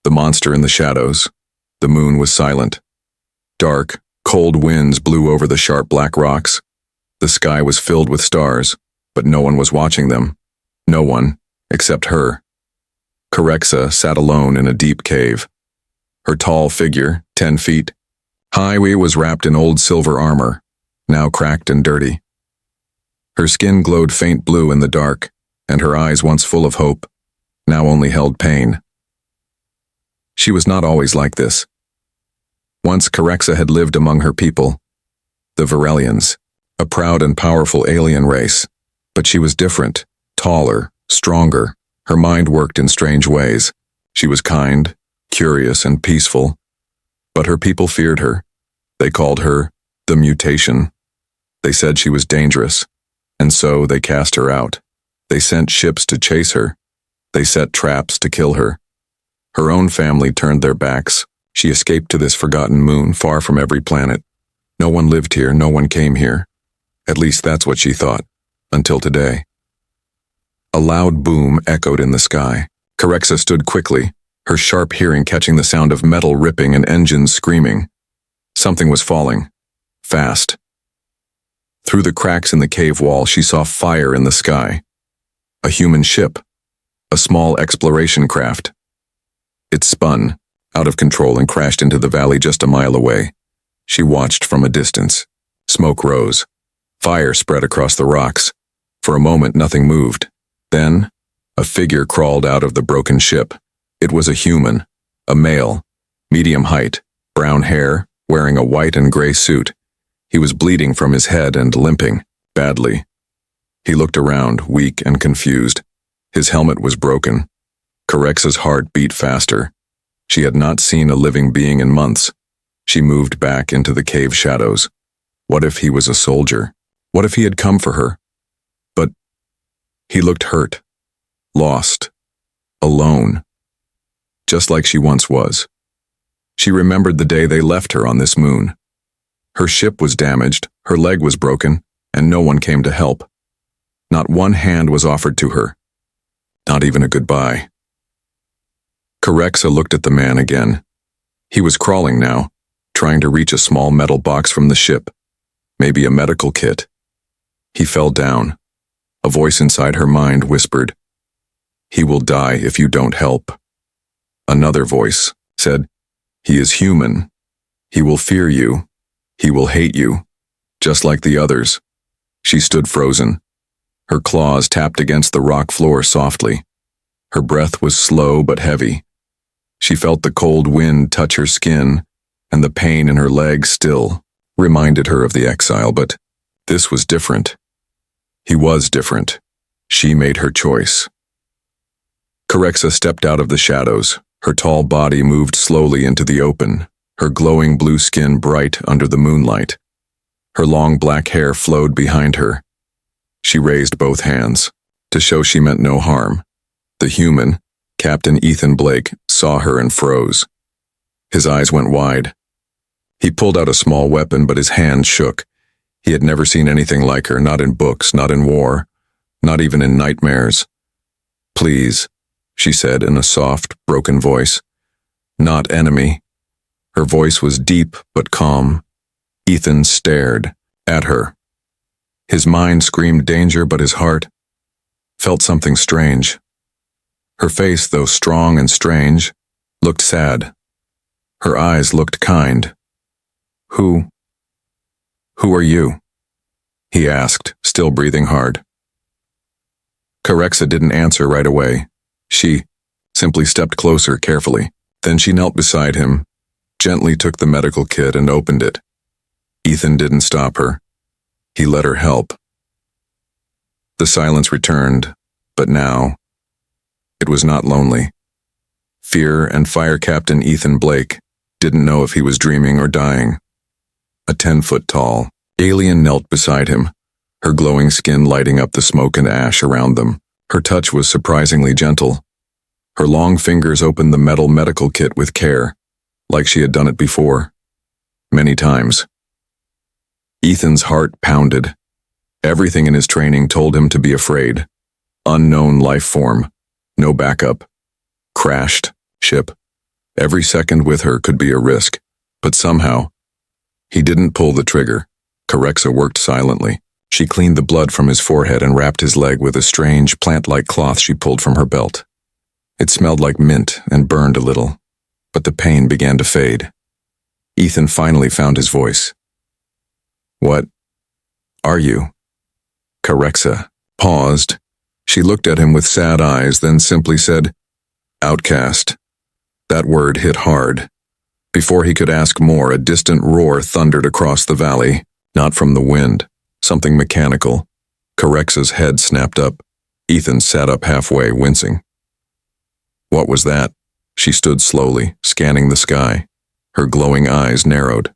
The monster in the shadows. The moon was silent. Dark, cold winds blew over the sharp black rocks. The sky was filled with stars, but no one was watching them. No one, except her. Corexa sat alone in a deep cave. Her tall figure, 10 feet high, was wrapped in old silver armor, now cracked and dirty. Her skin glowed faint blue in the dark, and her eyes, once full of hope, now only held pain. She was not always like this. Once Corexa had lived among her people, the Varelians, a proud and powerful alien race, but she was different, taller, stronger. Her mind worked in strange ways. She was kind, curious, and peaceful, but her people feared her. They called her the Mutation. They said she was dangerous, and so they cast her out. They sent ships to chase her. They set traps to kill her. Her own family turned their backs. She escaped to this forgotten moon, far from every planet. No one lived here, no one came here. At least that's what she thought, until today. A loud boom echoed in the sky. Corexa stood quickly, her sharp hearing catching the sound of metal ripping and engines screaming. Something was falling. Fast. Through the cracks in the cave wall, she saw fire in the sky. A human ship. A small exploration craft. It spun, out of control, and crashed into the valley just a mile away. She watched from a distance. Smoke rose. Fire spread across the rocks. For a moment, nothing moved. Then, a figure crawled out of the broken ship. It was a human, a male, medium height, brown hair, wearing a white and gray suit. He was bleeding from his head and limping, badly. He looked around, weak and confused. His helmet was broken. Corexa's heart beat faster. She had not seen a living being in months. She moved back into the cave shadows. What if he was a soldier? What if he had come for her? But he looked hurt, lost, alone, just like she once was. She remembered the day they left her on this moon. Her ship was damaged, her leg was broken, and no one came to help. Not one hand was offered to her. Not even a goodbye. Corexa looked at the man again. He was crawling now, trying to reach a small metal box from the ship. Maybe a medical kit. He fell down. A voice inside her mind whispered, "He will die if you don't help." Another voice said, "He is human. He will fear you. He will hate you, just like the others." She stood frozen. Her claws tapped against the rock floor softly. Her breath was slow but heavy. She felt the cold wind touch her skin, and the pain in her legs still reminded her of the exile, but this was different. He was different. She made her choice. Corexa stepped out of the shadows. Her tall body moved slowly into the open, her glowing blue skin bright under the moonlight. Her long black hair flowed behind her. She raised both hands, to show she meant no harm. The human, Captain Ethan Blake, saw her and froze. His eyes went wide. He pulled out a small weapon, but his hand shook. He had never seen anything like her, not in books, not in war, not even in nightmares. "Please," she said in a soft, broken voice. "Not enemy." Her voice was deep but calm. Ethan stared at her. His mind screamed danger, but his heart felt something strange. Her face, though strong and strange, looked sad. Her eyes looked kind. Who are you?" he asked, still breathing hard. Corexa didn't answer right away. She simply stepped closer carefully. Then she knelt beside him, gently took the medical kit and opened it. Ethan didn't stop her. He let her help. The silence returned, but now it was not lonely. Fear and Fire Captain Ethan Blake didn't know if he was dreaming or dying. A 10-foot-tall alien knelt beside him, her glowing skin lighting up the smoke and ash around them. Her touch was surprisingly gentle. Her long fingers opened the metal medical kit with care, like she had done it before, many times. Ethan's heart pounded. Everything in his training told him to be afraid. Unknown life form, no backup. Crashed ship. Every second with her could be a risk, but somehow, he didn't pull the trigger. Corexa worked silently. She cleaned the blood from his forehead and wrapped his leg with a strange, plant-like cloth she pulled from her belt. It smelled like mint and burned a little, but the pain began to fade. Ethan finally found his voice. "What are you?" Corexa paused. She looked at him with sad eyes, then simply said, "Outcast." That word hit hard. Before he could ask more, a distant roar thundered across the valley, not from the wind, something mechanical. Corexa's head snapped up. Ethan sat up halfway, wincing. What was that? She stood slowly, scanning the sky. Her glowing eyes narrowed.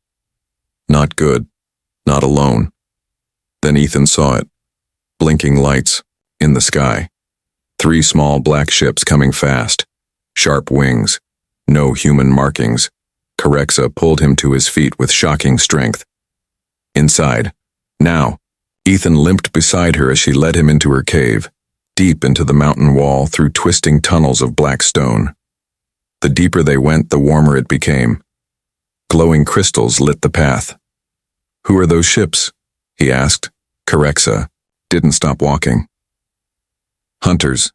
Not good. Not alone. Then Ethan saw it. Blinking lights, in the sky. 3 small black ships coming fast. Sharp wings. No human markings. Corexa pulled him to his feet with shocking strength. Inside. Now. Ethan limped beside her as she led him into her cave, deep into the mountain wall through twisting tunnels of black stone. The deeper they went, the warmer it became. Glowing crystals lit the path. "Who are those ships?" he asked. Corexa didn't stop walking. "Hunters.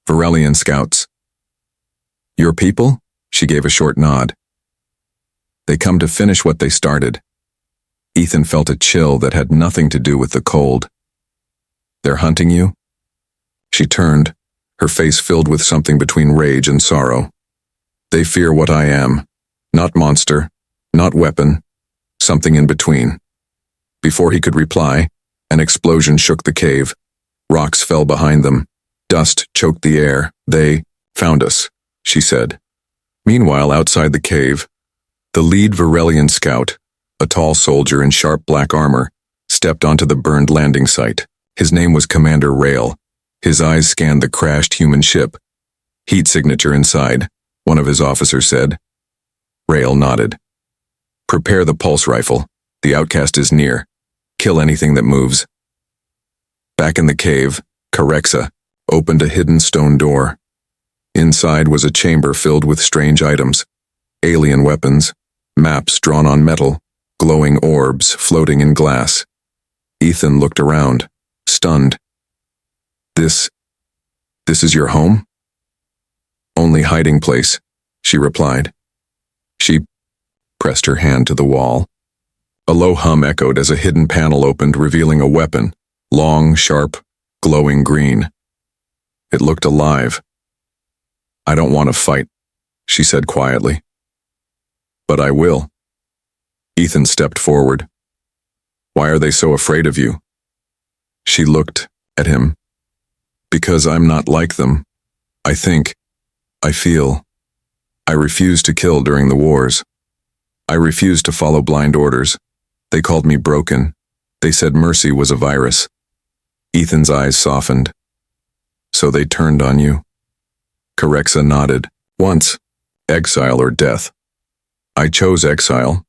Varelian scouts." "Your people?" She gave a short nod. "They come to finish what they started." Ethan felt a chill that had nothing to do with the cold. "They're hunting you?" She turned, her face filled with something between rage and sorrow. "They fear what I am. Not monster, not weapon, something in between." Before he could reply, an explosion shook the cave. Rocks fell behind them. Dust choked the air. "They found us," she said. Meanwhile, outside the cave, the lead Varelian scout, a tall soldier in sharp black armor, stepped onto the burned landing site. His name was Commander Rail. His eyes scanned the crashed human ship. "Heat signature inside," one of his officers said. Rail nodded. "Prepare the pulse rifle. The outcast is near. Kill anything that moves." Back in the cave, Corexa opened a hidden stone door. Inside was a chamber filled with strange items. Alien weapons, maps drawn on metal, glowing orbs floating in glass. Ethan looked around, stunned. This is your home?" "Only hiding place," she replied. She pressed her hand to the wall. A low hum echoed as a hidden panel opened, revealing a weapon, long, sharp, glowing green. It looked alive. "I don't want to fight," she said quietly. "But I will." Ethan stepped forward. "Why are they so afraid of you?" She looked at him. "Because I'm not like them. I think. I feel. I refused to kill during the wars. I refused to follow blind orders. They called me broken. They said mercy was a virus." Ethan's eyes softened. "So they turned on you?" Corexa nodded. "Once. Exile or death. I chose exile.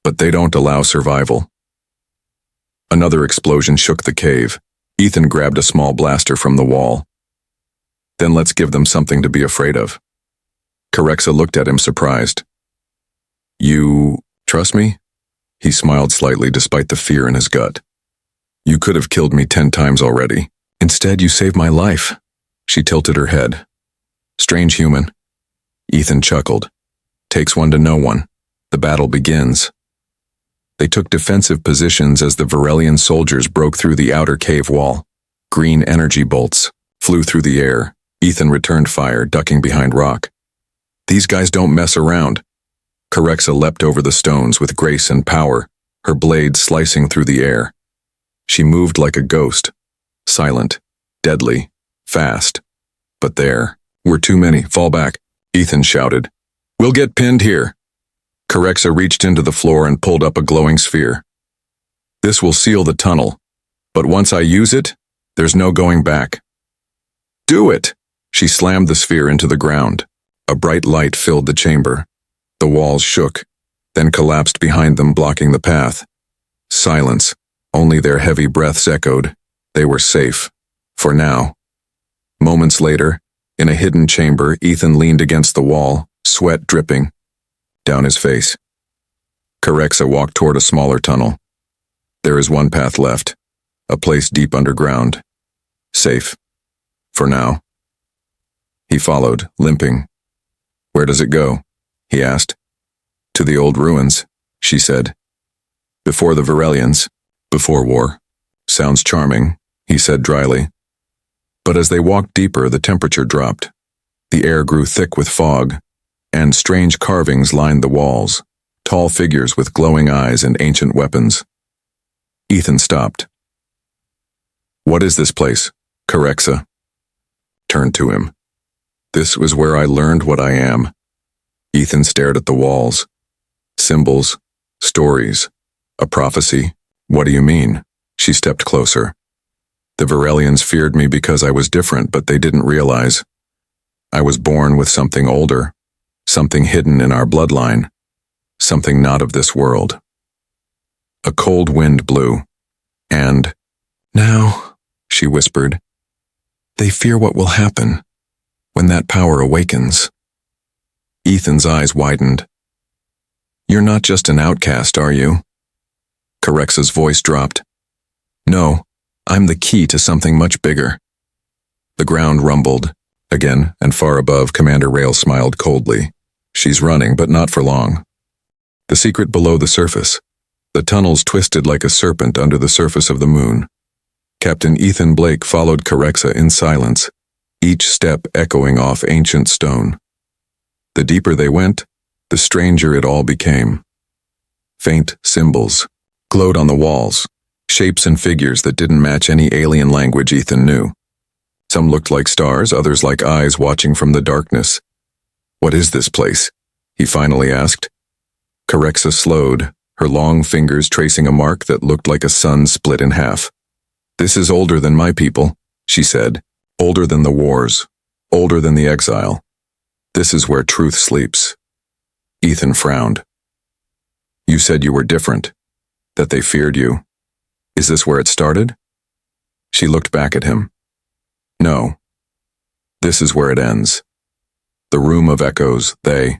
But they don't allow survival." Another explosion shook the cave. Ethan grabbed a small blaster from the wall. "Then let's give them something to be afraid of." Corexa looked at him surprised. "You trust me?" He smiled slightly despite the fear in his gut. "You could have killed me 10 times already. Instead, you saved my life." She tilted her head. "Strange human." Ethan chuckled. "Takes one to know one. The battle begins." They took defensive positions as the Varelian soldiers broke through the outer cave wall. Green energy bolts flew through the air. Ethan returned fire, ducking behind rock. "These guys don't mess around." Corexa leapt over the stones with grace and power, her blade slicing through the air. She moved like a ghost, silent, deadly, fast. But there were too many. "Fall back," Ethan shouted. "We'll get pinned here." Corexa reached into the floor and pulled up a glowing sphere. "This will seal the tunnel, but once I use it, there's no going back." "Do it!" She slammed the sphere into the ground. A bright light filled the chamber. The walls shook, then collapsed behind them, blocking the path. Silence. Only their heavy breaths echoed. They were safe. For now. Moments later, in a hidden chamber, Ethan leaned against the wall, sweat dripping down his face. Carexa walked toward a smaller tunnel. There is one path left, a place deep underground. Safe. For now. He followed, limping. Where does it go? He asked. To the old ruins, she said. Before the Varelians, before war. Sounds charming, he said dryly. But as they walked deeper, the temperature dropped. The air grew thick with fog, and strange carvings lined the walls, tall figures with glowing eyes and ancient weapons. Ethan stopped. What is this place? Carexa turned to him. This was where I learned what I am. Ethan stared at the walls. Symbols, stories, a prophecy. What do you mean? She stepped closer. The Varelians feared me because I was different, but they didn't realize. I was born with something older, something hidden in our bloodline, something not of this world. A cold wind blew, and, now, she whispered, they fear what will happen when that power awakens. Ethan's eyes widened. You're not just an outcast, are you? Carexa's voice dropped. No, I'm the key to something much bigger. The ground rumbled. Again, and far above, Commander Rail smiled coldly. She's running, but not for long. The secret below the surface. The tunnels twisted like a serpent under the surface of the moon. Captain Ethan Blake followed Carexa in silence, each step echoing off ancient stone. The deeper they went, the stranger it all became. Faint symbols glowed on the walls, shapes and figures that didn't match any alien language Ethan knew. Some looked like stars, others like eyes watching from the darkness. What is this place? He finally asked. Carexa slowed, her long fingers tracing a mark that looked like a sun split in half. This is older than my people, she said. Older than the wars. Older than the exile. This is where truth sleeps. Ethan frowned. You said you were different, that they feared you. Is this where it started? She looked back at him. No. This is where it ends. The room of echoes, they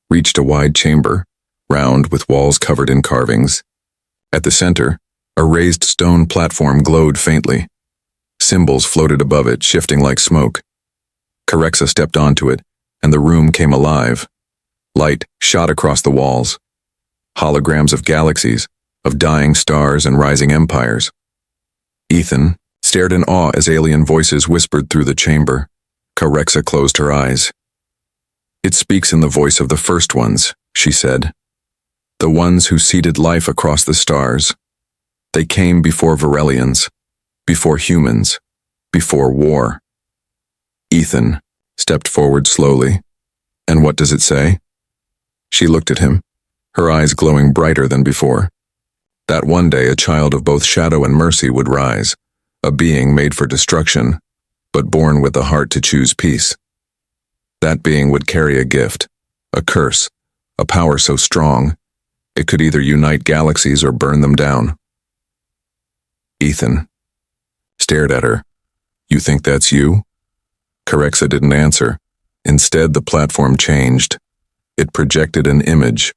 reached a wide chamber, round with walls covered in carvings. At the center, a raised stone platform glowed faintly. Symbols floated above it, shifting like smoke. Carexa stepped onto it, and the room came alive. Light shot across the walls. Holograms of galaxies, of dying stars and rising empires. Ethan stared in awe as alien voices whispered through the chamber. Carexa closed her eyes. It speaks in the voice of the first ones, she said. The ones who seeded life across the stars. They came before Varelians, before humans, before war. Ethan stepped forward slowly. And what does it say? She looked at him, her eyes glowing brighter than before. That one day a child of both shadow and mercy would rise, a being made for destruction, but born with a heart to choose peace. That being would carry a gift, a curse, a power so strong, it could either unite galaxies or burn them down. Ethan stared at her. You think that's you? Carexa didn't answer. Instead, the platform changed. It projected an image,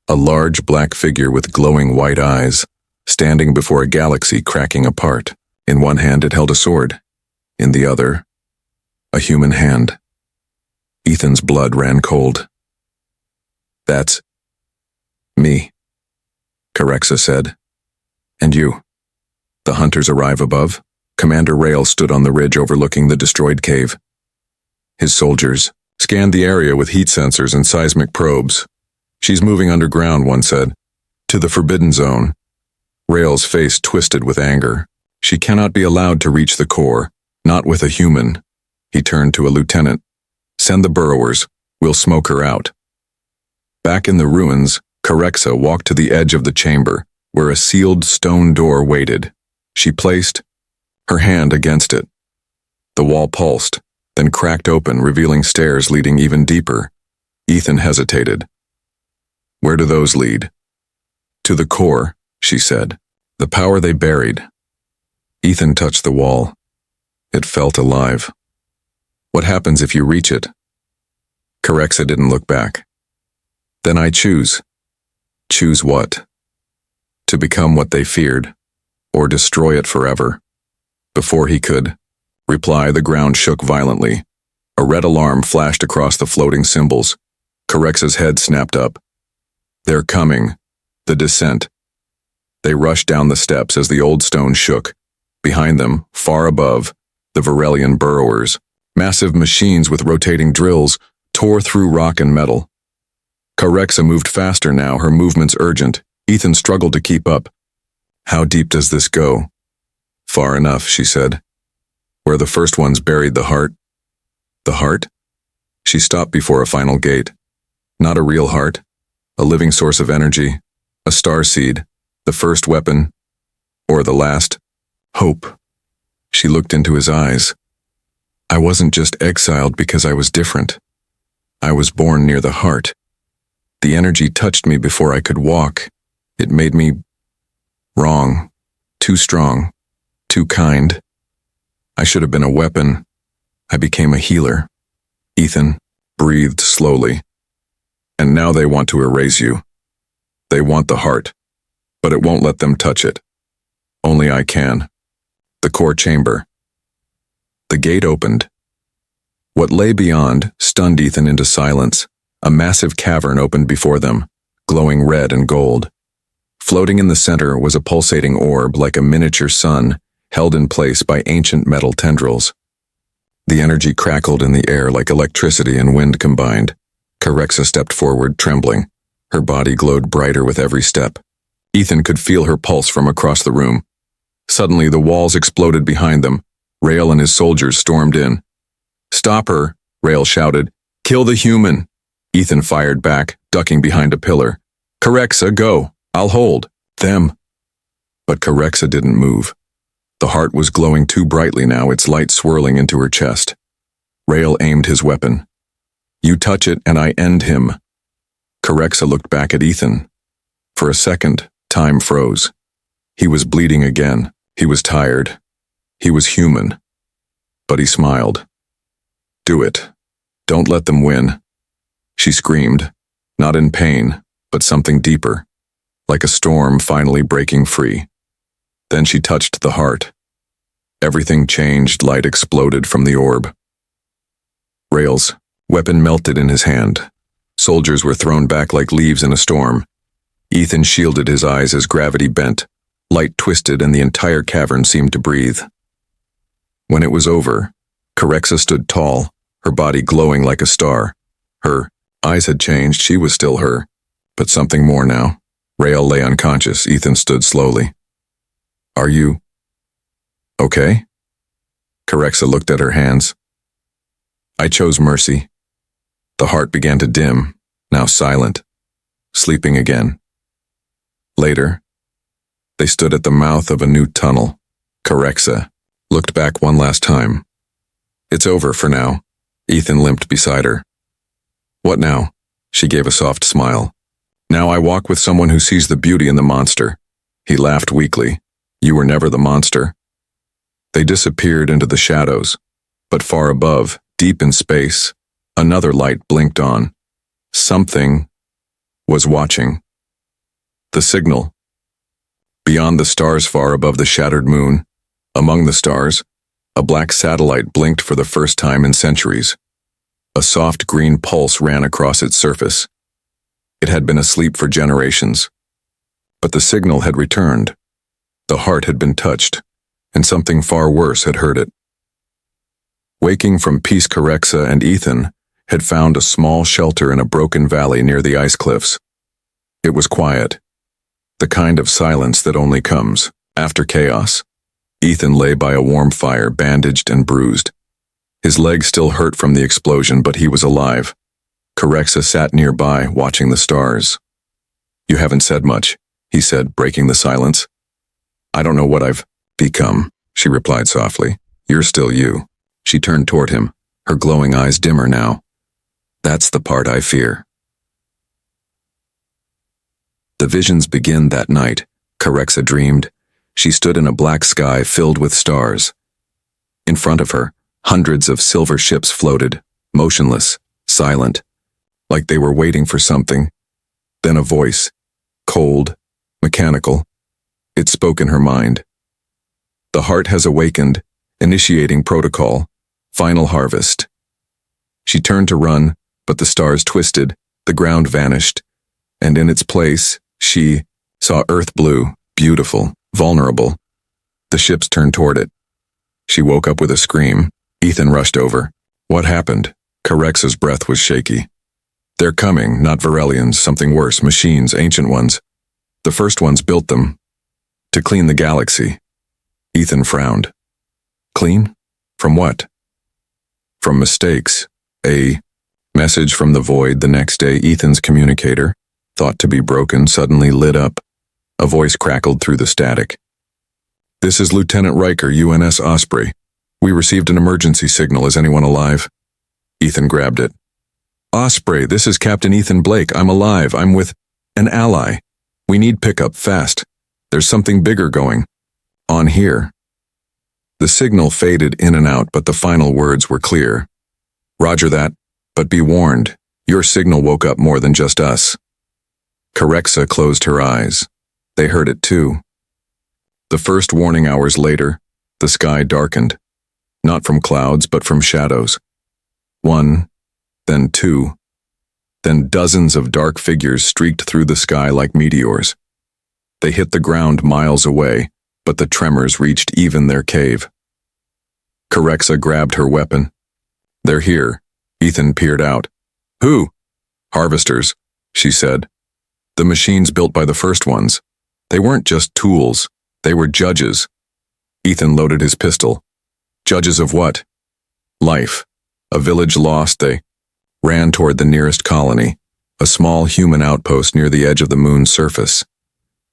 a large black figure with glowing white eyes, standing before a galaxy cracking apart. In one hand it held a sword, in the other, a human hand. Ethan's blood ran cold. That's me, Carexa said. And you. The hunters arrive above. Commander Rail stood on the ridge overlooking the destroyed cave. His soldiers scanned the area with heat sensors and seismic probes. She's moving underground, one said. To the forbidden zone. Rail's face twisted with anger. She cannot be allowed to reach the core, not with a human. He turned to a lieutenant. Send the burrowers. We'll smoke her out. Back in the ruins, Carexa walked to the edge of the chamber, where a sealed stone door waited. She placed her hand against it. The wall pulsed, then cracked open, revealing stairs leading even deeper. Ethan hesitated. Where do those lead? To the core, she said. The power they buried. Ethan touched the wall. It felt alive. What happens if you reach it? Corexa didn't look back. Then I choose. Choose what? To become what they feared, or destroy it forever. Before he could reply, the ground shook violently. A red alarm flashed across the floating symbols. Corexa's head snapped up. They're coming. The descent. They rushed down the steps as the old stone shook. Behind them, far above, the Varelian burrowers, massive machines with rotating drills, tore through rock and metal. Corexa moved faster now, her movements urgent. Ethan struggled to keep up. How deep does this go? Far enough, she said. Where the first ones buried the heart. The heart? She stopped before a final gate. Not a real heart. A living source of energy. A starseed. The first weapon. Or the last. Hope. She looked into his eyes. I wasn't just exiled because I was different. I was born near the heart. The energy touched me before I could walk. It made me wrong. Too strong. Too kind. I should have been a weapon. I became a healer. Ethan breathed slowly. And now they want to erase you. They want the heart, but it won't let them touch it. Only I can. The core chamber. The gate opened. What lay beyond stunned Ethan into silence. A massive cavern opened before them, glowing red and gold. Floating in the center was a pulsating orb like a miniature sun, held in place by ancient metal tendrils. The energy crackled in the air like electricity and wind combined. Corexa stepped forward, trembling. Her body glowed brighter with every step. Ethan could feel her pulse from across the room. Suddenly, the walls exploded behind them. Rael and his soldiers stormed in. Stop her, Rael shouted. Kill the human. Ethan fired back, ducking behind a pillar. Corexa, go. I'll hold. Them. But Corexa didn't move. The heart was glowing too brightly now, its light swirling into her chest. Rael aimed his weapon. You touch it and I end him. Corexa looked back at Ethan. For a second, time froze. He was bleeding again. He was tired. He was human. But he smiled. Do it. Don't let them win. She screamed, not in pain, but something deeper, like a storm finally breaking free. Then she touched the heart. Everything changed, light exploded from the orb. Rael's weapon melted in his hand. Soldiers were thrown back like leaves in a storm. Ethan shielded his eyes as gravity bent. Light twisted and the entire cavern seemed to breathe. When it was over, Corexa stood tall, her body glowing like a star. Her eyes had changed, she was still her, but something more now. Rael lay unconscious. Ethan stood slowly. Are you okay? Corexa looked at her hands. I chose mercy. The heart began to dim, now silent, sleeping again. Later, they stood at the mouth of a new tunnel. Corexa looked back one last time. It's over for now. Ethan limped beside her. What now? She gave a soft smile. Now I walk with someone who sees the beauty in the monster. He laughed weakly. You were never the monster. They disappeared into the shadows, but far above, deep in space, another light blinked on. Something was watching. The signal. Beyond the stars far above the shattered moon, among the stars, a black satellite blinked for the first time in centuries. A soft green pulse ran across its surface. It had been asleep for generations. But the signal had returned. The heart had been touched, and something far worse had heard it. Waking from peace, Corexa and Ethan had found a small shelter in a broken valley near the ice cliffs. It was quiet, the kind of silence that only comes after chaos. Ethan lay by a warm fire, bandaged and bruised. His legs still hurt from the explosion, but he was alive. Corexa sat nearby, watching the stars. You haven't said much, he said, breaking the silence. I don't know what I've become, she replied softly. You're still you. She turned toward him, her glowing eyes dimmer now. That's the part I fear. The visions begin that night, Corexa dreamed. She stood in a black sky filled with stars. In front of her, hundreds of silver ships floated, motionless, silent, like they were waiting for something. Then a voice, cold, mechanical. It spoke in her mind. The heart has awakened, initiating protocol, final harvest. She turned to run, but the stars twisted, the ground vanished, and in its place, she saw Earth blue, beautiful, vulnerable. The ships turned toward it. She woke up with a scream. Ethan rushed over. What happened? Corexa's breath was shaky. They're coming, not Varelians, something worse, machines, ancient ones. The first ones built them to clean the galaxy. Ethan frowned. Clean? From what? From mistakes. A message from the void the next day. Ethan's communicator, thought to be broken, suddenly lit up. A voice crackled through the static. This is Lieutenant Riker, UNS Osprey. We received an emergency signal. Is anyone alive? Ethan grabbed it. Osprey, this is Captain Ethan Blake. I'm alive. I'm with an ally. We need pickup fast. There's something bigger going on here. The signal faded in and out, but the final words were clear. Roger that, but be warned, your signal woke up more than just us. Corexa closed her eyes. They heard it too. The first warning hours later, the sky darkened. Not from clouds, but from shadows. One, then two. Then dozens of dark figures streaked through the sky like meteors. They hit the ground miles away, but the tremors reached even their cave. Corexa grabbed her weapon. They're here. Ethan peered out. Who? Harvesters, she said. The machines built by the first ones. They weren't just tools. They were judges. Ethan loaded his pistol. Judges of what? Life. A village lost, they ran toward the nearest colony, a small human outpost near the edge of the moon's surface.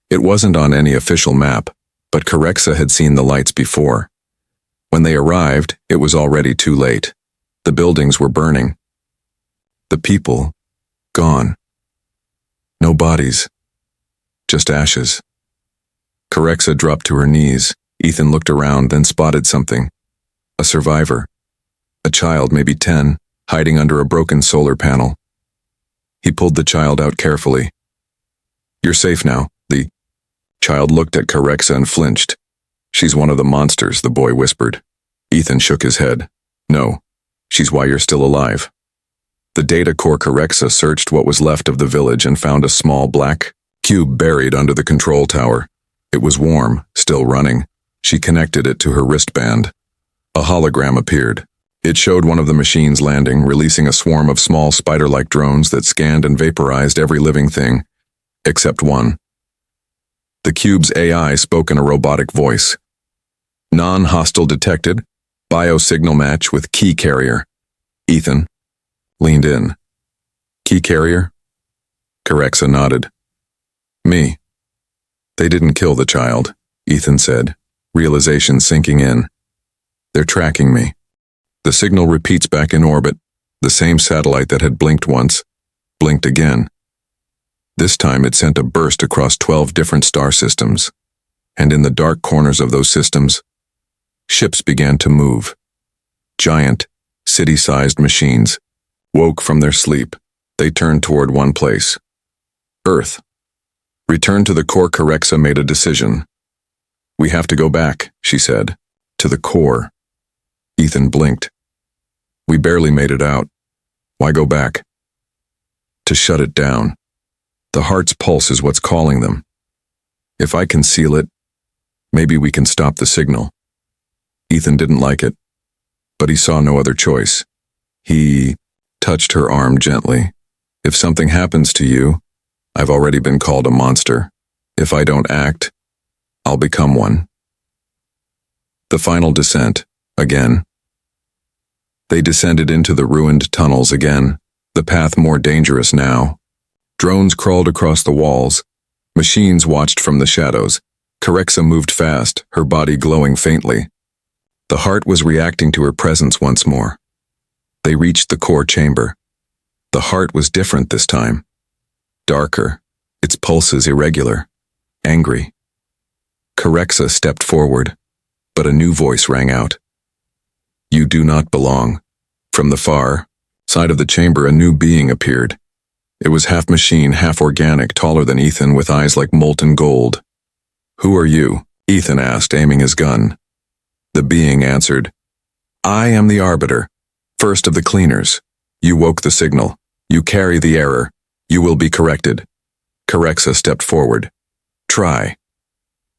It wasn't on any official map, but Corexa had seen the lights before. When they arrived, it was already too late. The buildings were burning. The people, gone. No bodies, just ashes. Corexa dropped to her knees. Ethan looked around, then spotted something. A survivor. A child, maybe 10, hiding under a broken solar panel. He pulled the child out carefully. You're safe now. The child looked at Corexa and flinched. She's one of the monsters, the boy whispered. Ethan shook his head. No, she's why you're still alive. The data core Corexa searched what was left of the village and found a small black cube buried under the control tower. It was warm, still running. She connected it to her wristband. A hologram appeared. It showed one of the machines landing, releasing a swarm of small spider-like drones that scanned and vaporized every living thing, except one. The cube's AI spoke in a robotic voice. Non-hostile detected. Biosignal match with key carrier. Ethan leaned in. Key carrier? Corexa nodded. Me. They didn't kill the child, Ethan said, realization sinking in. They're tracking me. The signal repeats back in orbit. The same satellite that had blinked once, blinked again. This time it sent a burst across 12 different star systems. And in the dark corners of those systems, ships began to move. Giant, city-sized machines woke from their sleep. They turned toward one place. Earth. Return to the core. Corexa made a decision. We have to go back, she said. To the core. Ethan blinked. We barely made it out. Why go back? To shut it down. The heart's pulse is what's calling them. If I conceal it, maybe we can stop the signal. Ethan didn't like it, but he saw no other choice. He touched her arm gently. If something happens to you, I've already been called a monster. If I don't act, I'll become one. The final descent, again. They descended into the ruined tunnels again, the path more dangerous now. Drones crawled across the walls. Machines watched from the shadows. Corexa moved fast, her body glowing faintly. The heart was reacting to her presence once more. They reached the core chamber. The heart was different this time. Darker, its pulses irregular, angry. Corexa stepped forward, but a new voice rang out. You do not belong. From the far side of the chamber, a new being appeared. It was half machine, half organic, taller than Ethan, with eyes like molten gold. "Who are you?" Ethan asked, aiming his gun. The being answered, "I am the Arbiter, first of the cleaners. You woke the signal. You carry the error. You will be corrected." Corexa stepped forward. "Try."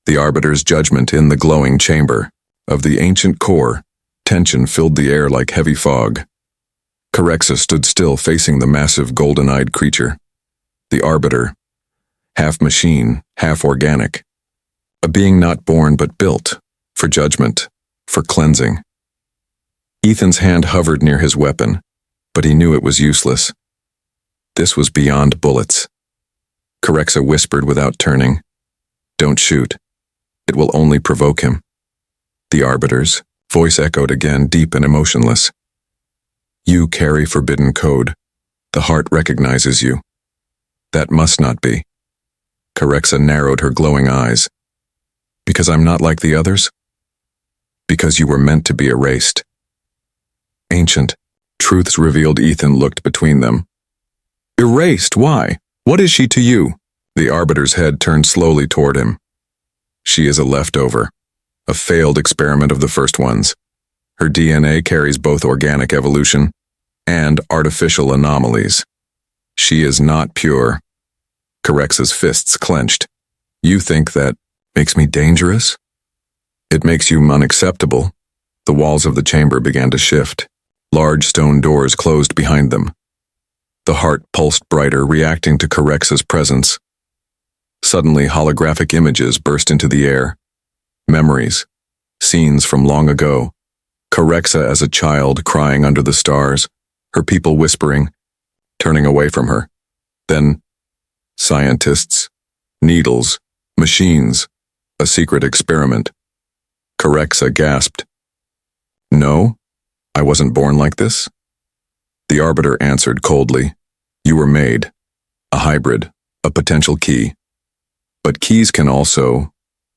The Arbiter's judgment in the glowing chamber of the ancient core. Tension filled the air like heavy fog. Corexa stood still, facing the massive golden-eyed creature. The Arbiter, half machine, half organic. A being not born but built, for judgment, for cleansing. Ethan's hand hovered near his weapon, but he knew it was useless. This was beyond bullets. Corexa whispered without turning, "Don't shoot. It will only provoke him." The Arbiter's voice echoed again, deep and emotionless. "You carry forbidden code. The heart recognizes you. That must not be." Corexa narrowed her glowing eyes. "Because I'm not like the others? Because you were meant to be erased." Ancient truths revealed. Ethan looked between them. "Erased? Why? What is she to you?" The Arbiter's head turned slowly toward him. "She is a leftover, a failed experiment of the first ones. Her DNA carries both organic evolution and artificial anomalies. She is not pure." Corexa's fists clenched. "You think that makes me dangerous?" "It makes you unacceptable." The walls of the chamber began to shift. Large stone doors closed behind them. The heart pulsed brighter, reacting to Corexa's presence. Suddenly, holographic images burst into the air. Memories, scenes from long ago. Corexa as a child crying under the stars, her people whispering, turning away from her. Then, scientists, needles, machines, a secret experiment. Corexa gasped. "No, I wasn't born like this." The Arbiter answered coldly, "You were made. A hybrid, a potential key. But keys can also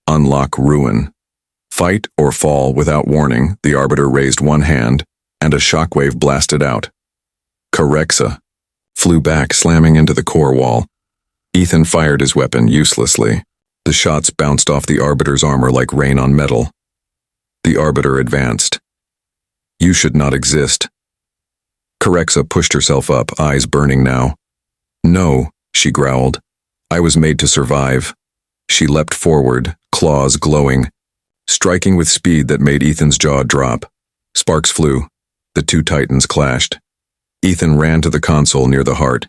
unlock ruin." Fight or fall without warning, the Arbiter raised one hand, and a shockwave blasted out. Corexa flew back, slamming into the core wall. Ethan fired his weapon uselessly. The shots bounced off the Arbiter's armor like rain on metal. The Arbiter advanced. "You should not exist." Corexa pushed herself up, eyes burning now. "No," she growled. "I was made to survive." She leapt forward, claws glowing, striking with speed that made Ethan's jaw drop. Sparks flew. The two titans clashed. Ethan ran to the console near the heart.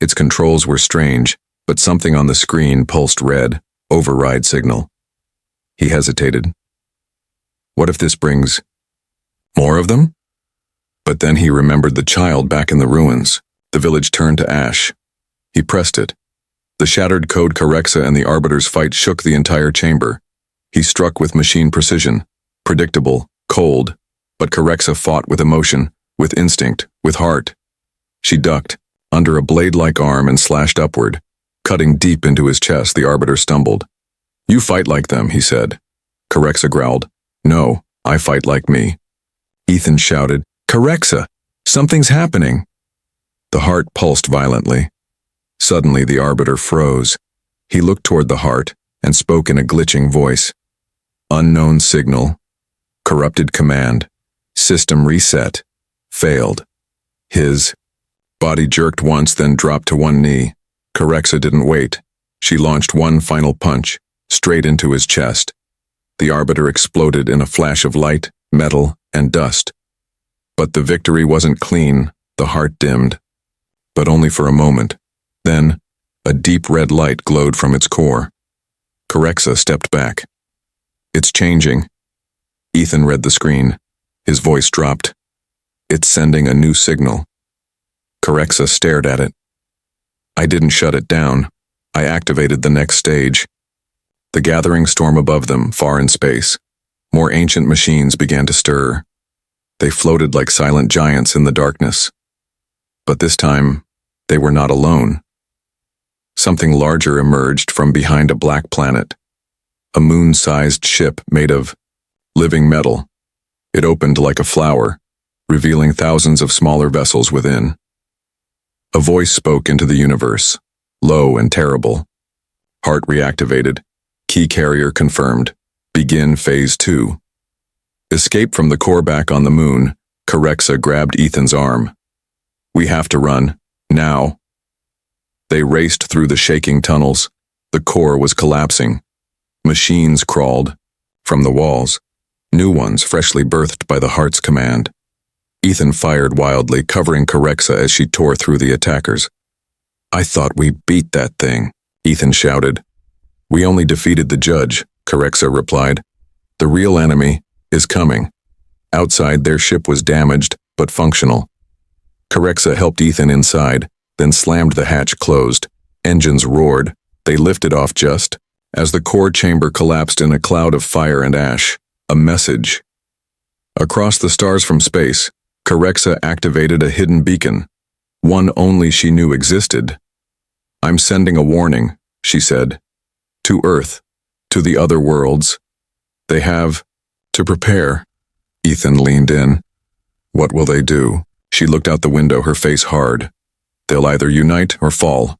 Its controls were strange, but something on the screen pulsed red, override signal. He hesitated. What if this brings more of them? But then he remembered the child back in the ruins. The village turned to ash. He pressed it. The shattered code Corexa and the Arbiter's fight shook the entire chamber. He struck with machine precision, predictable, cold, but Corexa fought with emotion, with instinct, with heart. She ducked, under a blade-like arm, and slashed upward. Cutting deep into his chest, the Arbiter stumbled. "You fight like them," he said. Corexa growled. "No, I fight like me." Ethan shouted, "Corexa, something's happening." The heart pulsed violently. Suddenly, the Arbiter froze. He looked toward the heart and spoke in a glitching voice. "Unknown signal. Corrupted command. System reset. Failed." His body jerked once, then dropped to one knee. Corexa didn't wait. She launched one final punch, straight into his chest. The Arbiter exploded in a flash of light, metal, and dust. But the victory wasn't clean. The heart dimmed. But only for a moment. Then, a deep red light glowed from its core. Corexa stepped back. "It's changing." Ethan read the screen. His voice dropped. "It's sending a new signal." Corexa stared at it. "I didn't shut it down. I activated the next stage." The gathering storm above them, far in space. More ancient machines began to stir. They floated like silent giants in the darkness. But this time, they were not alone. Something larger emerged from behind a black planet. A moon-sized ship made of living metal. It opened like a flower, revealing thousands of smaller vessels within. A voice spoke into the universe, low and terrible. Heart reactivated. Key carrier confirmed. Begin Phase 2. Escape from the core back on the moon. Corexa grabbed Ethan's arm. We have to run. Now. They raced through the shaking tunnels. The core was collapsing. Machines crawled from the walls, new ones freshly birthed by the heart's command. Ethan fired wildly, covering Corexa as she tore through the attackers. I thought we beat that thing, Ethan shouted. We only defeated the judge, Corexa replied. The real enemy is coming. Outside, their ship was damaged, but functional. Corexa helped Ethan inside, then slammed the hatch closed. Engines roared. They lifted off just as the core chamber collapsed in a cloud of fire and ash. A message. Across the stars from space, Corexa activated a hidden beacon, one only she knew existed. I'm sending a warning, she said. To Earth, to the other worlds. They have to prepare. Ethan leaned in. What will they do? She looked out the window, her face hard. They'll either unite or fall.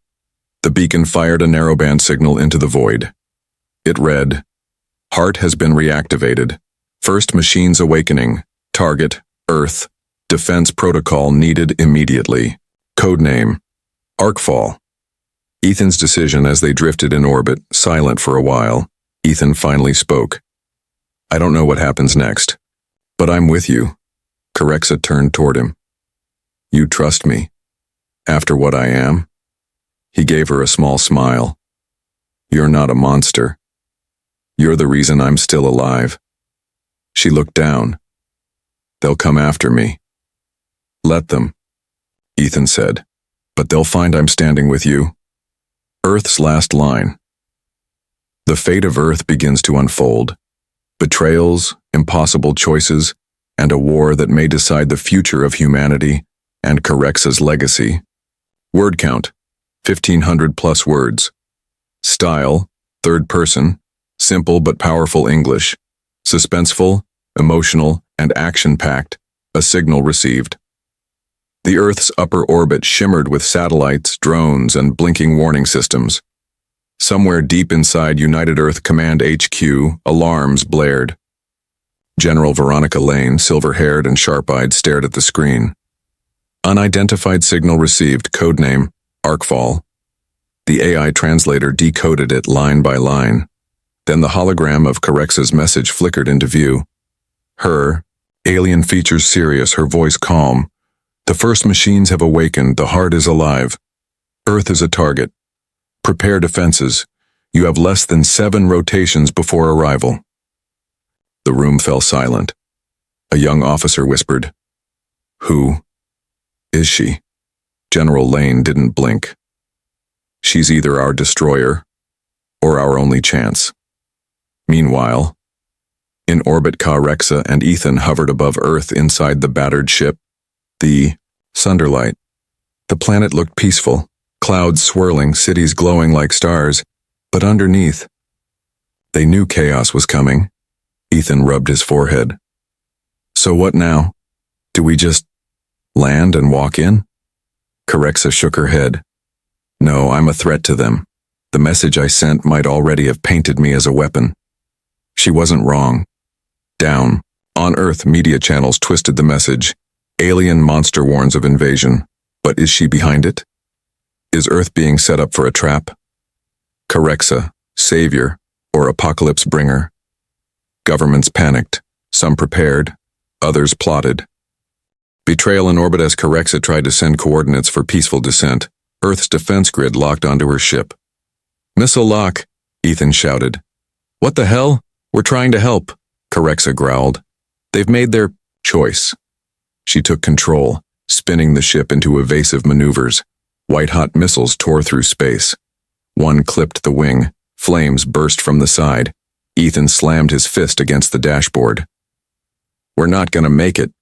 The beacon fired a narrowband signal into the void. It read, Heart has been reactivated. First machines awakening. Target, Earth. Defense protocol needed immediately. Codename, Arcfall. Ethan's decision as they drifted in orbit, silent for a while. Ethan finally spoke. I don't know what happens next, but I'm with you. Corexa turned toward him. You trust me? After what I am? He gave her a small smile. You're not a monster. You're the reason I'm still alive. She looked down. They'll come after me. Let them, Ethan said, but they'll find I'm standing with you. Earth's last line. The fate of Earth begins to unfold. Betrayals, impossible choices, and a war that may decide the future of humanity and Corexa's legacy. Word count, 1,500 plus words. Style, third person, simple but powerful English. Suspenseful, emotional, and action-packed, a signal received. The Earth's upper orbit shimmered with satellites, drones, and blinking warning systems. Somewhere deep inside United Earth Command HQ, alarms blared. General Veronica Lane, silver-haired and sharp-eyed, stared at the screen. Unidentified signal received, codename, Arcfall. The AI translator decoded it line by line. Then the hologram of Corexa's message flickered into view. Her, alien features serious, her voice calm. The first machines have awakened, the heart is alive. Earth is a target. Prepare defenses. You have less than 7 rotations before arrival. The room fell silent. A young officer whispered, Who is she? General Lane didn't blink. She's either our destroyer or our only chance. Meanwhile, in orbit, Corexa and Ethan hovered above Earth inside the battered ship, the Sunderlight. The planet looked peaceful, clouds swirling, cities glowing like stars, but underneath, they knew chaos was coming. Ethan rubbed his forehead. So what now? Do we just land and walk in? Corexa shook her head. No, I'm a threat to them. The message I sent might already have painted me as a weapon. She wasn't wrong. Down, on Earth, media channels twisted the message. Alien monster warns of invasion. But is she behind it? Is Earth being set up for a trap? Corexa, savior, or apocalypse bringer? Governments panicked. Some prepared, others plotted. Betrayal in orbit as Corexa tried to send coordinates for peaceful descent. Earth's defense grid locked onto her ship. Missile lock, Ethan shouted. What the hell? We're trying to help, Corexa growled. They've made their choice. She took control, spinning the ship into evasive maneuvers. White-hot missiles tore through space. One clipped the wing. Flames burst from the side. Ethan slammed his fist against the dashboard. We're not gonna make it.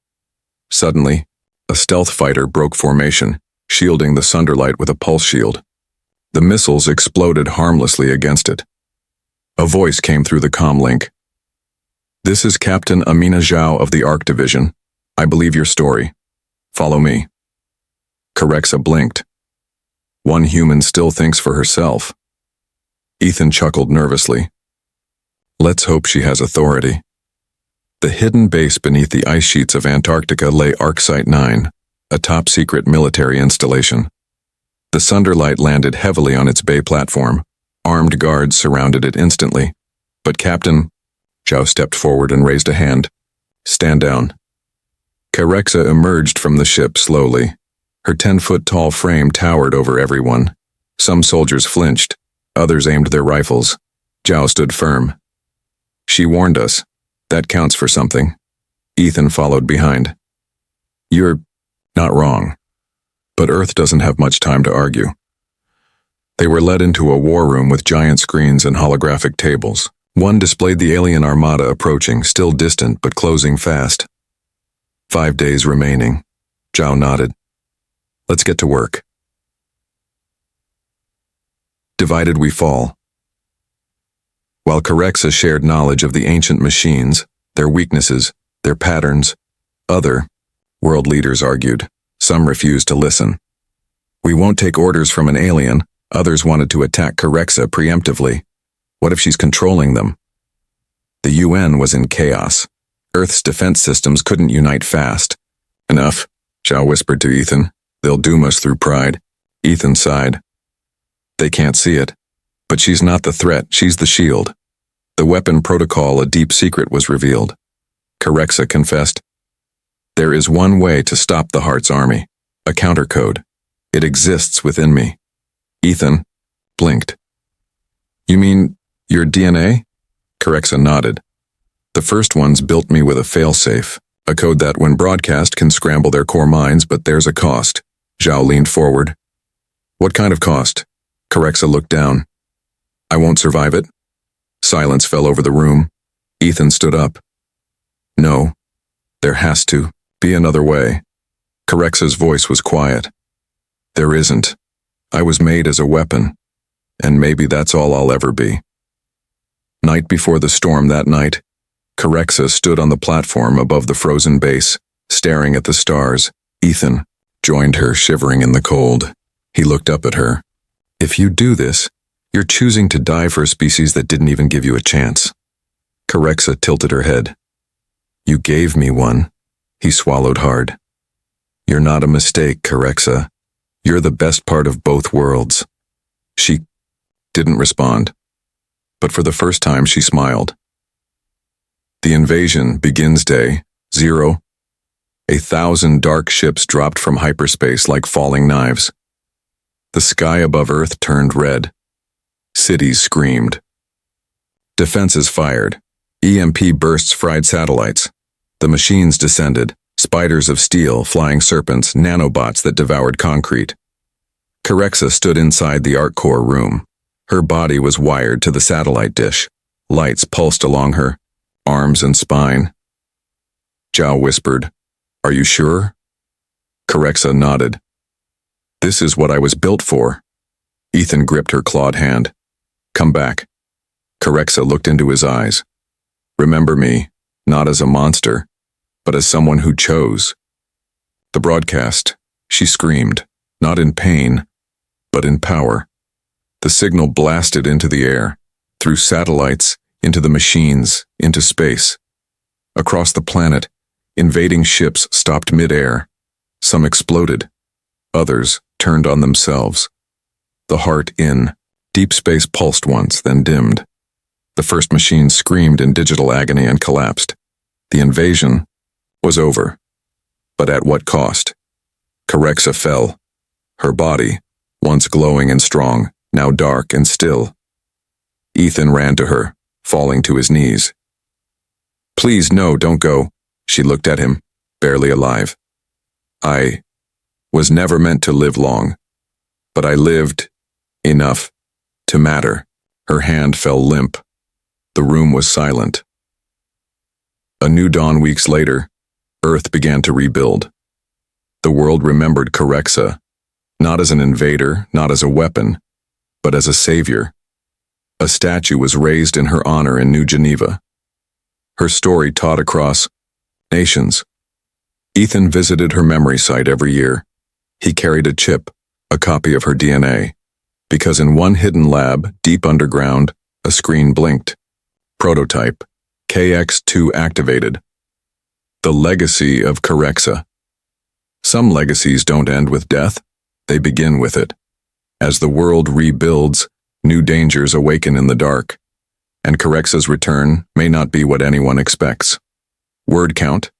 Suddenly, a stealth fighter broke formation, shielding the Sunderlight with a pulse shield. The missiles exploded harmlessly against it. A voice came through the comm link. This is Captain Amina Zhao of the Arc Division. I believe your story. Follow me. Corexa blinked, One human still thinks for herself. Ethan chuckled nervously. Let's hope she has authority. The hidden base beneath the ice sheets of Antarctica lay ArcSite 9, a top-secret military installation. The Sunderlight landed heavily on its bay platform. Armed guards surrounded it instantly. But Captain... Zhao stepped forward and raised a hand. Stand down. Carexa emerged from the ship slowly. Her 10-foot-tall frame towered over everyone. Some soldiers flinched. Others aimed their rifles. Zhao stood firm. She warned us. That counts for something. Ethan followed behind. You're not wrong. But Earth doesn't have much time to argue. They were led into a war room with giant screens and holographic tables. One displayed the alien armada approaching, still distant but closing fast. 5 days remaining. Zhao nodded. Let's get to work. Divided we fall. While Carexa shared knowledge of the ancient machines, their weaknesses, their patterns, other world leaders argued. Some refused to listen. We won't take orders from an alien. Others wanted to attack Carexa preemptively. What if she's controlling them? The UN was in chaos. Earth's defense systems couldn't unite fast. Enough, Zhao whispered to Ethan. They'll doom us through pride. Ethan sighed. They can't see it. But she's not the threat, she's the shield. The weapon protocol, a deep secret, was revealed. Carexa confessed. There is one way to stop the Heart's army. A countercode. It exists within me. Ethan blinked. You mean your DNA? Carexa nodded. The first ones built me with a failsafe, a code that, when broadcast, can scramble their core minds, but there's a cost. Zhao leaned forward. What kind of cost? Carexa looked down. I won't survive it. Silence fell over the room. Ethan stood up. No, there has to be another way. Carexa's voice was quiet. There isn't. I was made as a weapon, and maybe that's all I'll ever be. Night before the storm that night, Carexa stood on the platform above the frozen base, staring at the stars. Ethan joined her, shivering in the cold. He looked up at her. If you do this, you're choosing to die for a species that didn't even give you a chance. Carexa tilted her head. You gave me one. He swallowed hard. You're not a mistake, Carexa. You're the best part of both worlds. She didn't respond, but for the first time she smiled. The invasion begins day 0. 1,000 dark ships dropped from hyperspace like falling knives. The sky above Earth turned red. Cities screamed. Defenses fired. EMP bursts fried satellites. The machines descended. Spiders of steel, flying serpents, nanobots that devoured concrete. Carexa stood inside the Arc Core room. Her body was wired to the satellite dish. Lights pulsed along her, arms and spine. Zhao whispered, Are you sure? Carexa nodded. This is what I was built for. Ethan gripped her clawed hand. Come back. Carexa looked into his eyes. Remember me, not as a monster, but as someone who chose. The broadcast, she screamed, not in pain, but in power. The signal blasted into the air, through satellites, into the machines, into space. Across the planet, invading ships stopped mid-air. Some exploded. Others turned on themselves. The heart in. Deep space pulsed once, then dimmed. The first machine screamed in digital agony and collapsed. The invasion was over. But at what cost? Carexa fell. Her body, once glowing and strong, now dark and still. Ethan ran to her, falling to his knees. Please, no, don't go. She looked at him, barely alive. I was never meant to live long, but I lived enough to matter. Her hand fell limp. The room was silent. A new dawn weeks later, Earth began to rebuild. The world remembered Carexa, not as an invader, not as a weapon, but as a savior. A statue was raised in her honor in New Geneva. Her story taught across nations. Ethan visited her memory site every year. He carried a chip, a copy of her DNA, because in one hidden lab, deep underground, a screen blinked. Prototype, KX2 activated. The legacy of Corexa. Some legacies don't end with death, they begin with it. As the world rebuilds, new dangers awaken in the dark, and Corexa's return may not be what anyone expects. Word count,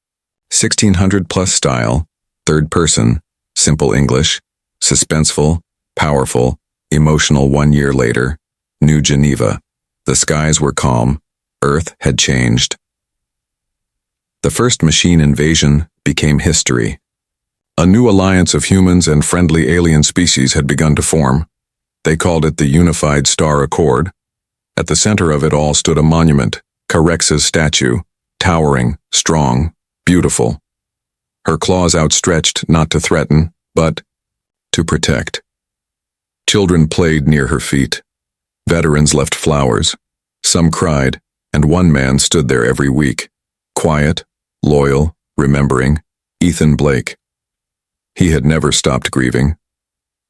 1600 plus style, third person, simple English, suspenseful, powerful, emotional 1 year later, New Geneva. The skies were calm, Earth had changed. The first machine invasion became history. A new alliance of humans and friendly alien species had begun to form. They called it the Unified Star Accord. At the center of it all stood a monument, Corexa's statue, towering, strong, beautiful. Her claws outstretched not to threaten, but to protect. Children played near her feet. Veterans left flowers. Some cried, and one man stood there every week. Quiet, loyal, remembering, Ethan Blake. He had never stopped grieving,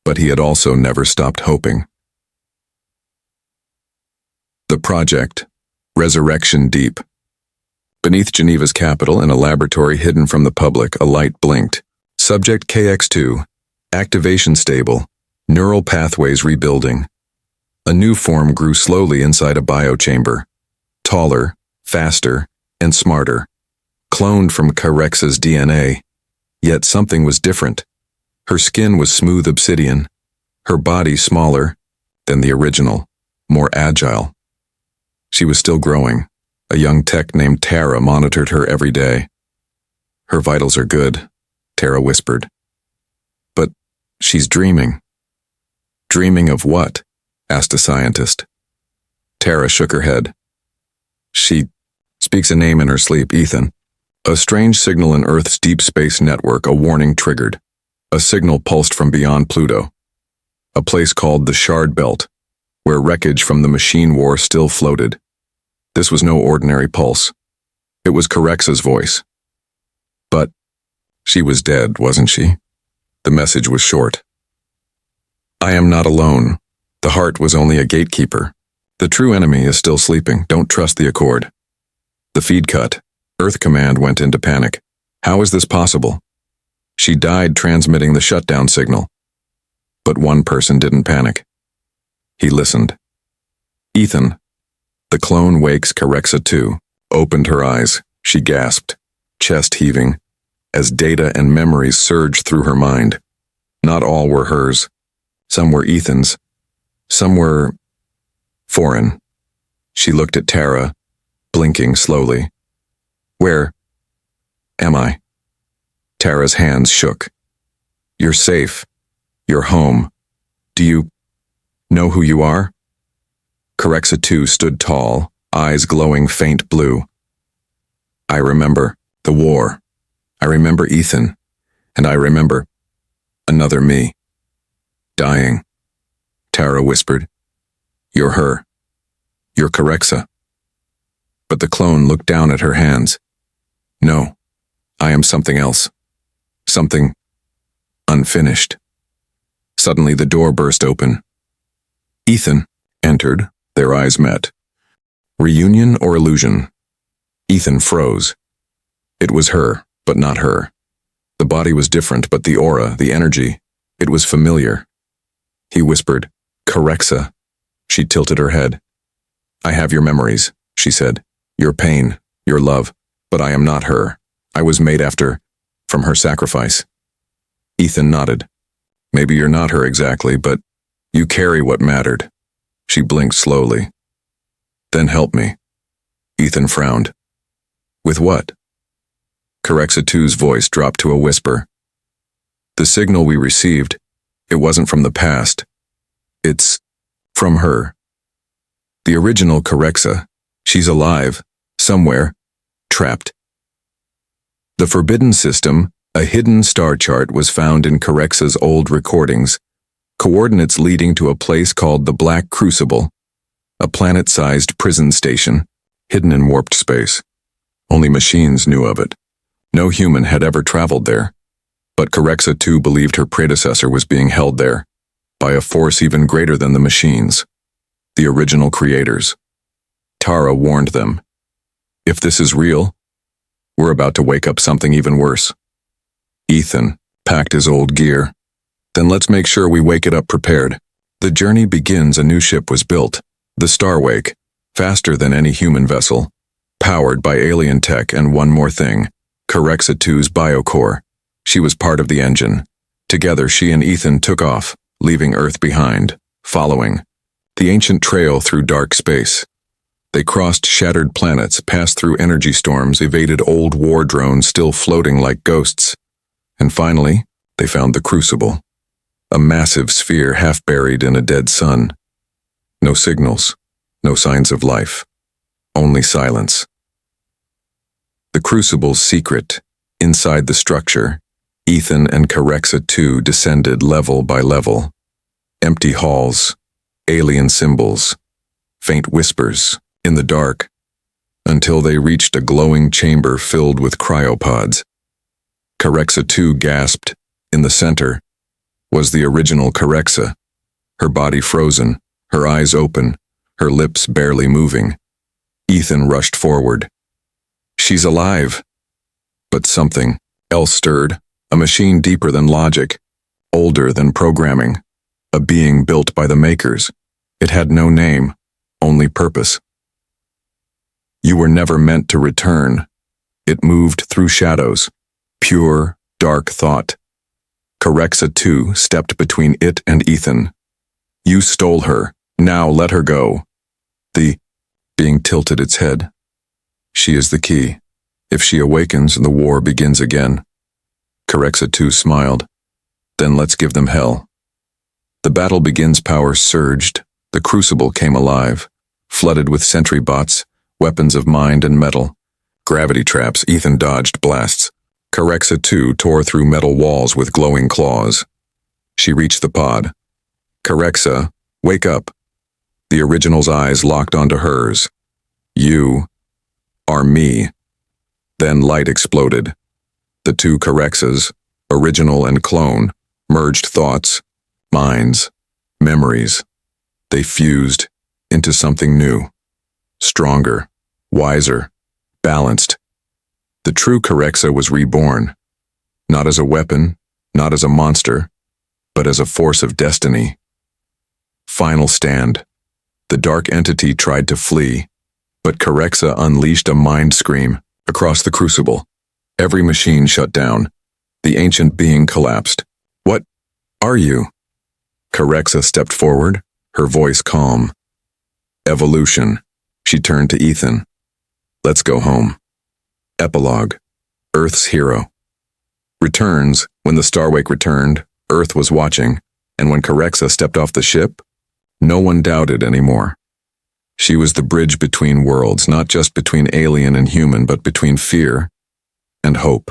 but he had also never stopped hoping. The project, Resurrection Deep. Beneath Geneva's capital, in a laboratory hidden from the public, a light blinked. Subject KX2, activation stable, neural pathways rebuilding. A new form grew slowly inside a biochamber, taller, faster, and smarter, cloned from Corexa's DNA. Yet something was different. Her skin was smooth obsidian, her body smaller than the original, more agile. She was still growing. A young tech named Tara monitored her every day. Her vitals are good, Tara whispered. But she's dreaming. Dreaming of what? Asked a scientist. Tara shook her head. She speaks a name in her sleep, Ethan. A strange signal in Earth's deep space network, a warning triggered. A signal pulsed from beyond Pluto. A place called the Shard Belt, where wreckage from the machine war still floated. This was no ordinary pulse. It was Corexa's voice. But she was dead, wasn't she? The message was short. I am not alone. The heart was only a gatekeeper. The true enemy is still sleeping. Don't trust the Accord. The feed cut. Earth Command went into panic. How is this possible? She died transmitting the shutdown signal. But one person didn't panic. He listened. Ethan, the clone wakes Corexa 2, opened her eyes. She gasped, chest heaving, as data and memories surged through her mind. Not all were hers. Some were Ethan's. Some were foreign. She looked at Tara, blinking slowly. Where am I? Tara's hands shook. You're safe. You're home. Do you know who you are? Corexa 2 stood tall, eyes glowing faint blue. I remember the war. I remember Ethan. And I remember another me. Dying. Tara whispered. You're her. You're Corexa. But the clone looked down at her hands. No, I am something else. Something unfinished. Suddenly the door burst open. Ethan entered. Their eyes met. Reunion or illusion? Ethan froze. It was her, but not her. The body was different, but the aura, the energy, it was familiar. He whispered, Corexa. She tilted her head. I have your memories, she said. Your pain, your love, but I am not her. I was made from her sacrifice. Ethan nodded. Maybe you're not her exactly, but you carry what mattered. She blinked slowly. Then help me. Ethan frowned. With what? Corexa 2's voice dropped to a whisper. The signal we received, it wasn't from the past. It's from her. The original Corexa. She's alive, somewhere, trapped. The Forbidden System, a hidden star chart, was found in Corexa's old recordings, coordinates leading to a place called the Black Crucible, a planet-sized prison station, hidden in warped space. Only machines knew of it. No human had ever traveled there, but Corexa 2 believed her predecessor was being held there, by a force even greater than the machines, the original creators. Tara warned them, "If this is real, we're about to wake up something even worse." Ethan packed his old gear. "Then let's make sure we wake it up prepared." The journey begins. A new ship was built, the Starwake, faster than any human vessel, powered by alien tech and one more thing, Corexa 2's biocore. She was part of the engine. Together, she and Ethan took off, leaving Earth behind, following the ancient trail through dark space. They crossed shattered planets, passed through energy storms, evaded old war drones still floating like ghosts. And finally, they found the Crucible, a massive sphere half buried in a dead sun. No signals, no signs of life, only silence. The Crucible's secret. Inside the structure, Ethan and Corexa 2 descended level by level. Empty halls, alien symbols, faint whispers in the dark, until they reached a glowing chamber filled with cryopods. Corexa 2 gasped. In the center was the original Corexa, her body frozen, her eyes open, her lips barely moving. Ethan rushed forward. "She's alive." But something else stirred, a machine deeper than logic, older than programming, a being built by the makers. It had no name, only purpose. "You were never meant to return." It moved through shadows, pure, dark thought. Corexa 2 stepped between it and Ethan. "You stole her, now let her go." The being tilted its head. "She is the key. If she awakens, the war begins again." Corexa 2 smiled. "Then let's give them hell." The battle begins. Power surged. The Crucible came alive, flooded with sentry bots, weapons of mind and metal. Gravity traps. Ethan dodged blasts. Corexa 2 tore through metal walls with glowing claws. She reached the pod. "Corexa, wake up." The original's eyes locked onto hers. "You are me." Then light exploded. The two Corexas, original and clone, merged thoughts, minds, memories. They fused into something new, stronger, wiser, balanced. The true Corexa was reborn, not as a weapon, not as a monster, but as a force of destiny. Final stand. The dark entity tried to flee, but Corexa unleashed a mind scream across the Crucible. Every machine shut down. The ancient being collapsed. "What are you?" Corexa stepped forward, her voice calm. "Evolution." She turned to Ethan. "Let's go home." Epilogue. Earth's hero. Returns. When the Starwake returned, Earth was watching, and when Corexa stepped off the ship, no one doubted anymore. She was the bridge between worlds, not just between alien and human, but between fear and hope.